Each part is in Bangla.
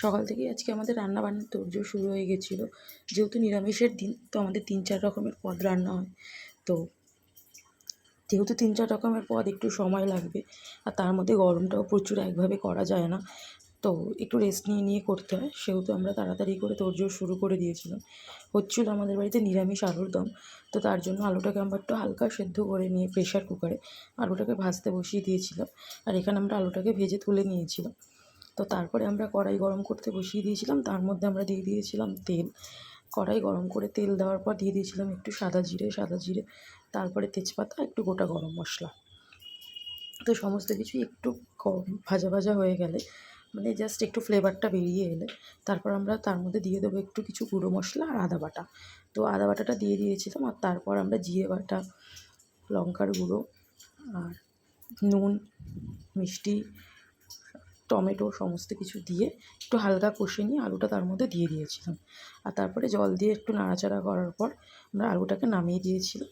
সকাল থেকেই আজকে আমাদের রান্নাবান্নার তোড়জোড় শুরু হয়ে গেছিলো। যেহেতু নিরামিষের দিন, তো আমাদের 3-4 রকমের পদ রান্না হয়। তো যেহেতু 3-4 রকমের পদ, একটু সময় লাগবে, আর তার মধ্যে গরমটাও প্রচুর, একভাবে করা যায় না, তো একটু রেস্ট নিয়ে নিয়ে করতে হয়। সেহেতু আমরা তাড়াতাড়ি করে তোড়জোড় শুরু করে দিয়েছিলাম। হচ্ছিল আমাদের বাড়িতে নিরামিষ আলুর দম। তো তার জন্য আলুটাকে আমরা একটু হালকা সেদ্ধ করে নিয়ে প্রেশার কুকারে আলুটাকে ভাজতে বসিয়ে দিয়েছিলাম। আর এখানে আমরা আলুটাকে ভেজে তুলে নিয়েছিলাম। তো তারপরে আমরা কড়াই গরম করতে বসিয়ে দিয়েছিলাম। তার মধ্যে আমরা দিয়ে দিয়েছিলাম তেল। কড়াই গরম করে তেল দেওয়ার পর দিয়ে দিয়েছিলাম একটু সাদা জিরে, তারপরে তেজপাতা, একটু গোটা গরম মশলা। তো সমস্ত কিছুই একটু ভাজা ভাজা হয়ে গেলে, মানে জাস্ট একটু ফ্লেভারটা বেরিয়ে এলে, তারপর আমরা তার মধ্যে দিয়ে দেবো একটু কিছু গুঁড়ো মশলা আর আদা বাটা। তো আদা বাটাটা দিয়ে দিয়েছিলাম, আর তারপর আমরা জিরে বাটা, লঙ্কার গুঁড়ো, আর নুন, মিষ্টি, টমেটো সমস্ত কিছু দিয়ে একটু হালকা কষে নিয়ে আলুটা তার মধ্যে দিয়ে দিয়েছিলাম। আর তারপরে জল দিয়ে একটু নাড়াচাড়া করার পর আমরা আলুটাকে নামিয়ে দিয়েছিলাম,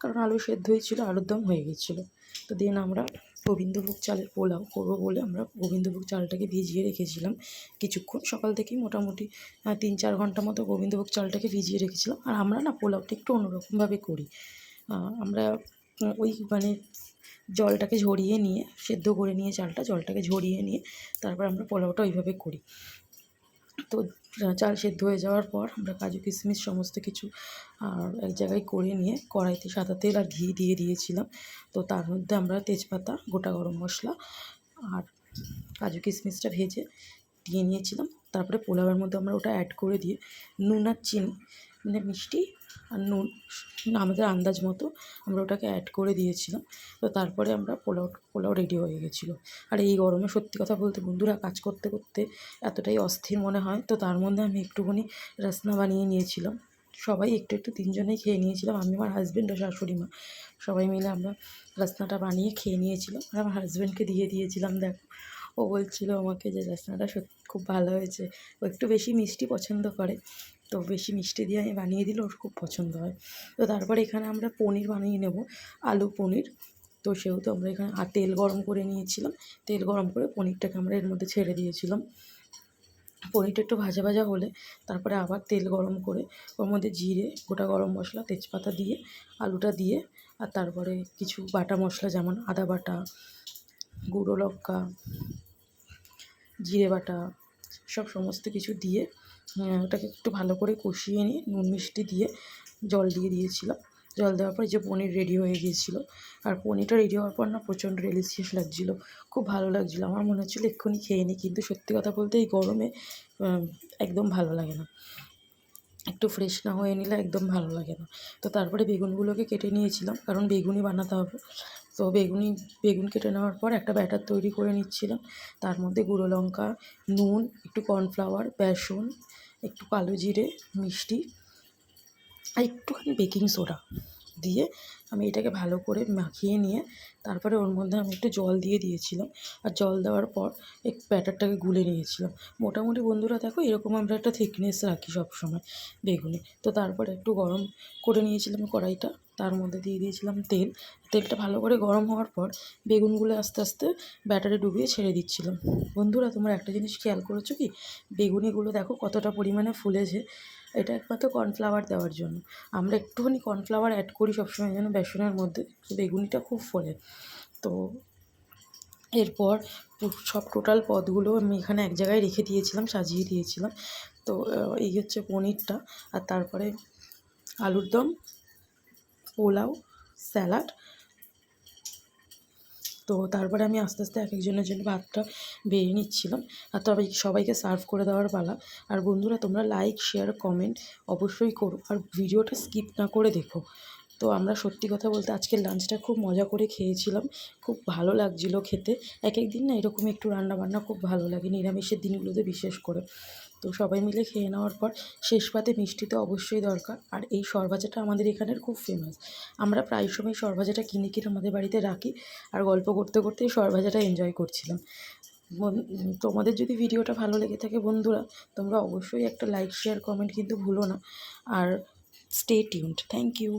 কারণ আলু সেদ্ধ হয়েছিলো, আলুর দম হয়ে গেছিলো। তো দেন আমরা গোবিন্দভোগ চালের পোলাও করবো বলে আমরা গোবিন্দভোগ চালটাকে ভিজিয়ে রেখেছিলাম কিছুক্ষণ। সকাল থেকেই মোটামুটি 3-4 ঘন্টা মতো গোবিন্দভোগ চালটাকে ভিজিয়ে রেখেছিলাম। আর আমরা না পোলাওটা একটু অন্যরকমভাবে করি। আমরা ওই মানে জলটাকে ঝরিয়ে নিয়ে, সেদ্ধ করে নিয়ে জলটাকে ঝরিয়ে নিয়ে তারপর আমরা পোলাওটা ওইভাবে করি। তো চাল সেদ্ধ হয়ে যাওয়ার পর আমরা কাজু কিশমিশ সমস্ত কিছু এক জায়গায় করে নিয়ে কড়াইতে সাদা তেল আর ঘি দিয়ে দিয়েছিলাম। তো তার মধ্যে আমরা তেজপাতা, গোটা গরম মশলা আর কাজু কিশমিশটা ভেজে দিয়ে নিয়েছিলাম। তারপরে পোলাওয়ের মধ্যে আমরা ওটা অ্যাড করে দিয়ে নুন আর চিনি, মানে মিষ্টি আর নুন আমাদের আন্দাজ মতো আমরা ওটাকে অ্যাড করে দিয়েছিলাম। তো তারপরে আমরা পোলাও রেডি হয়ে গেছিলো। আর এই গরমে সত্যি কথা বলতে বন্ধুরা, কাজ করতে করতে এতটাই অস্থির মনে হয়। তো তার মধ্যে আমি একটুখানি রাসনা বানিয়ে নিয়েছিলাম। সবাই একটু একটু 3 জনেই খেয়ে নিয়েছিলাম। আমি, আমার হাজব্যান্ড ও শাশুড়ি মা সবাই মিলে আমরা রাসনাটা বানিয়ে খেয়ে নিয়েছিলাম। আর আমার হাজব্যান্ডকে দিয়ে দিয়েছিলাম। দেখো, ও বলছিল আমাকে যে রাসনাটা সত্যি খুব ভালো হয়েছে। ও একটু বেশি মিষ্টি পছন্দ করে, তো বেশি মিষ্টি দিয়ে আমি বানিয়ে দিলে ওর খুব পছন্দ হয়। তো তারপরে এখানে আমরা পনির বানিয়ে নেব, আলু পনির। তো সেহেতু আমরা এখানে তেল গরম করে নিয়েছিলাম। তেল গরম করে পনিরটাকে আমরা এর মধ্যে ছেড়ে দিয়েছিলাম। পনিরটা একটু ভাজা ভাজা হলে তারপরে আবার তেল গরম করে ওর মধ্যে জিরে, গোটা গরম মশলা, তেজপাতা দিয়ে আলুটা দিয়ে, আর তারপরে কিছু বাটা মশলা যেমন আদা বাটা, গুঁড়ো লঙ্কা, জিরে বাটা, সমস্ত কিছু দিয়ে ওটাকে একটু ভালো করে কষিয়ে নিয়ে নুন মিষ্টি দিয়ে জল দিয়ে দিয়েছিলাম। জল দেওয়ার পর যে পনির রেডি হয়ে গিয়েছিলো। আর পনিরটা রেডি হওয়ার পর না প্রচণ্ড ডেলিশিয়াস লাগছিলো, খুব ভালো লাগছিলো। আমার মনে হচ্ছিলো এক্ষুনি খেয়ে নিই, কিন্তু সত্যি কথা বলতে এই গরমে একদম ভালো লাগে না, একটু ফ্রেশ না হয়ে নিলে একদম ভালো লাগে না। তো তারপরে বেগুনগুলোকে কেটে নিয়েছিলাম, কারণ বেগুনি বানাতে হবে। তো বেগুন কেটে নেওয়ার পর একটা ব্যাটার তৈরি করে নিচ্ছিলাম। তার মধ্যে গুঁড়ো লঙ্কা, নুন, একটু কর্নফ্লাওয়ার, বেসন, একটু কালো জিরে, মিষ্টি আর একটুখানি বেকিং সোডা দিয়ে আমি এটাকে ভালো করে মাখিয়ে নিয়ে তারপরে ওর মধ্যে আমি একটু জল দিয়ে দিয়েছিলাম। আর জল দেওয়ার পর ব্যাটারটাকে গুলে নিয়েছিলাম। মোটামুটি বন্ধুরা দেখো, এরকম আমরা একটা থিকনেস রাখি সবসময় বেগুনে। তো তারপরে একটু গরম করে নিয়েছিলাম কড়াইটা, তার মধ্যে দিয়ে দিয়েছিলাম তেলটা ভালো করে গরম হওয়ার পর বেগুনগুলো আস্তে আস্তে ব্যাটারে ডুবিয়ে ছেড়ে দিচ্ছিলাম। বন্ধুরা, তোমরা একটা জিনিস খেয়াল করেছো কি, বেগুনিগুলো দেখো কতটা পরিমাণে ফুলেছে। এটা একমাত্র কর্নফ্লাওয়ার দেওয়ার জন্য। আমরা একটুখানি কর্নফ্লাওয়ার অ্যাড করি সবসময় যেন বেসনের মধ্যে, বেগুনিটা খুব ফোলে। তো এরপর সব টোটাল পদগুলো আমি এখানে এক জায়গায় রেখে দিয়েছিলাম, সাজিয়ে দিয়েছিলাম। তো এই হচ্ছে পনিরটা, আর তারপরে আলুর দম, পোলাও, স্যালাড। তো তারপরে আমি আস্তে আস্তে এক একজনের জন্য ভাতটা বেড়ে নিচ্ছিলাম। আর তবে সবাইকে সার্ভ করে দেওয়ার পালা। আর বন্ধুরা, তোমরা লাইক, শেয়ার, কমেন্ট অবশ্যই করো, আর ভিডিওটা স্কিপ না করে দেখো। তো আমরা সত্যি কথা বলতে আজকের লাঞ্চটা খুব মজা করে খেয়েছিলাম, খুব ভালো লাগছিলো খেতে। এক এক দিন না এরকম একটু রান্নাবান্না খুব ভালো লাগে, নিরামিষের দিনগুলোতে বিশেষ করে। তো সবাই মিলে খেয়ে নেওয়ার পর শেষ পাতে মিষ্টি তো অবশ্যই দরকার। আর এই সরভাজাটা আমাদের এখানের খুব ফেমাস। আমরা প্রায় সময় সরভাজাটা কিনে আমাদের বাড়িতে রাখি, আর গল্প করতে করতে এই সরভাজাটা এনজয় করছিলাম। তোমাদের যদি ভিডিওটা ভালো লেগে থাকে বন্ধুরা, তোমরা অবশ্যই একটা লাইক, শেয়ার, কমেন্ট কিন্তু ভুলো না। আর স্টে টিউনড। Thank you.